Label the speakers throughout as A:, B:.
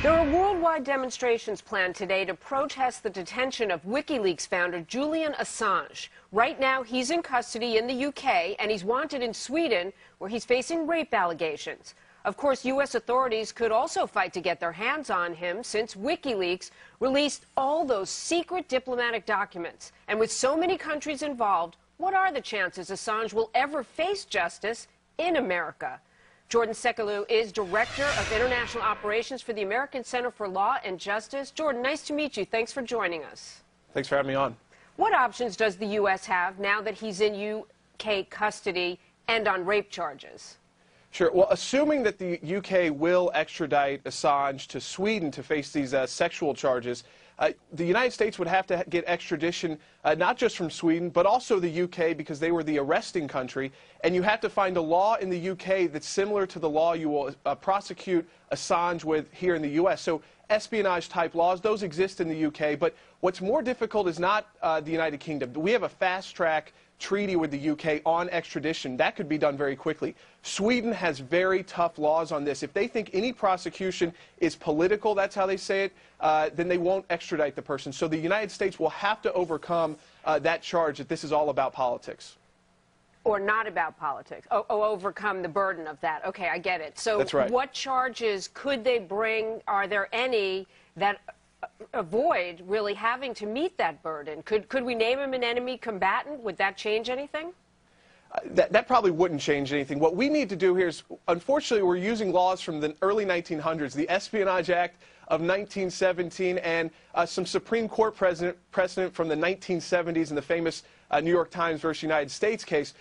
A: There are worldwide demonstrations planned today to protest the detention of WikiLeaks founder Julian Assange. Right now, he's in custody in the UK, and he's wanted in Sweden, where he's facing rape allegations. Of course, U.S. authorities could also fight to get their hands on him, since WikiLeaks released all those secret diplomatic documents. And with so many countries involved, what are the chances Assange will ever face justice in America? Jordan Speigel is Director of International Operations for the American Center for Law and Justice. Jordan, nice to meet you. Thanks for joining us.
B: Thanks for having me on.
A: What options does the U.S. have now that he's in UK custody and on rape charges?
B: Sure. Well, assuming that the UK will extradite Assange to Sweden to face these sexual charges, the United States would have to get extradition not just from Sweden, but also the UK, because they were the arresting country. And you have to find a law in the UK that's similar to the law you will prosecute Assange with here in the U.S. So espionage-type laws, those exist in the UK. But what's more difficult is not the United Kingdom. We have a fast-track treaty with the UK on extradition. That could be done very quickly. Sweden has very tough laws on this. If they think any prosecution is political, that's how they say it, then they won't extradite the person. So the United States will have to overcome that charge that this is all about politics.
A: Or not about politics. Overcome the burden of that. Okay, I get it. So
B: that's right.
A: What charges could they bring? Are there any that avoid really having to meet that burden? Could we name him an enemy combatant? Would that change anything?
B: That probably wouldn't change anything. What we need to do here is, unfortunately, we're using laws from the early 1900s, the Espionage Act of 1917, and some Supreme Court precedent from the 1970s in the famous New York Times versus United States case.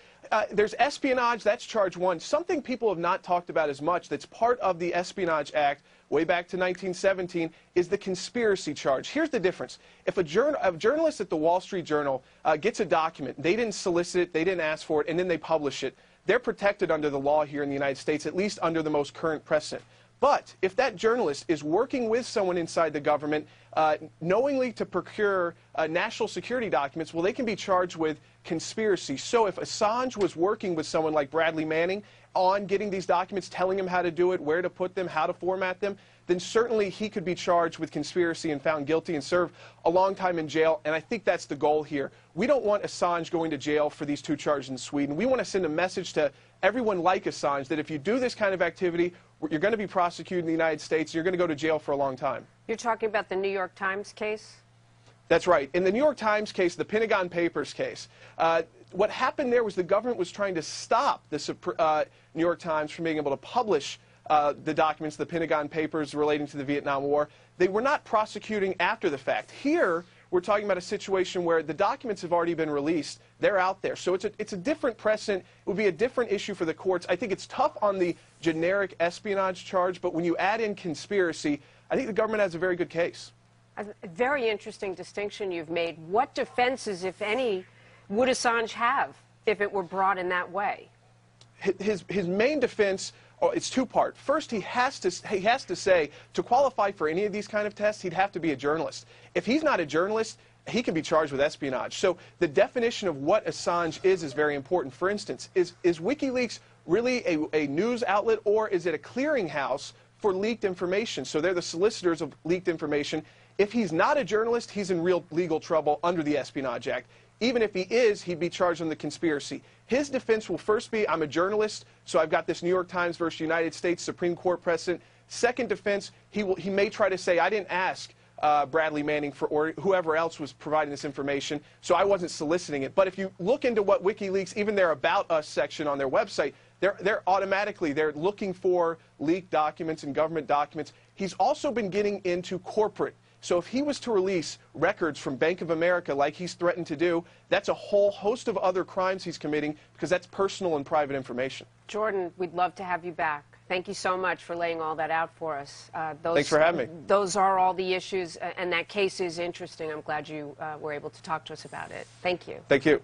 B: There's espionage, that's charge one. Something people have not talked about as much that's part of the Espionage Act way back to 1917 is the conspiracy charge. Here's the difference. If a journalist at the Wall Street Journal gets a document, they didn't solicit it, they didn't ask for it, and then they publish it, they're protected under the law here in the United States, at least under the most current precedent. But if that journalist is working with someone inside the government, knowingly to procure national security documents, well, they can be charged with conspiracy. So if Assange was working with someone like Bradley Manning on getting these documents, telling him how to do it, where to put them, how to format them, then certainly he could be charged with conspiracy and found guilty and serve a long time in jail. And I think that's the goal here. We don't want Assange going to jail for these two charges in Sweden. We want to send a message to everyone like Assange that if you do this kind of activity, you're going to be prosecuted in the United States, and you're going to go to jail for a long time.
A: You're talking about the New York Times case?
B: That's right. In the New York Times case, the Pentagon Papers case, what happened there was the government was trying to stop the New York Times from being able to publish the documents, the Pentagon Papers relating to the Vietnam War. They were not prosecuting after the fact. Here, we're talking about a situation where the documents have already been released. They're out there. So it's a different precedent. It would be a different issue for the courts. I think it's tough on the generic espionage charge, but when you add in conspiracy, I think the government has a very good case.
A: A very interesting distinction you've made. What defenses, if any, would Assange have if it were brought in that way?
B: His main defense, it's two-part. First, he has to say, to qualify for any of these kind of tests, he'd have to be a journalist. If he's not a journalist, he can be charged with espionage. So the definition of what Assange is very important. For instance, is WikiLeaks really a news outlet, or is it a clearinghouse for leaked information? So they're the solicitors of leaked information. If he's not a journalist, he's in real legal trouble under the Espionage Act. Even if he is, he'd be charged on the conspiracy. His defense will first be, I'm a journalist, so I've got this New York Times versus United States Supreme Court precedent. Second defense, he may try to say, I didn't ask Bradley Manning or whoever else was providing this information, so I wasn't soliciting it. But if you look into what WikiLeaks, even their About Us section on their website, they're looking for leaked documents and government documents. He's also been getting into corporate. So if he was to release records from Bank of America like he's threatened to do, that's a whole host of other crimes he's committing, because that's personal and private information.
A: Jordan, we'd love to have you back. Thank you so much for laying all that out for us.
B: Thanks for having me.
A: Those are all the issues, and that case is interesting. I'm glad you were able to talk to us about it. Thank you.
B: Thank you.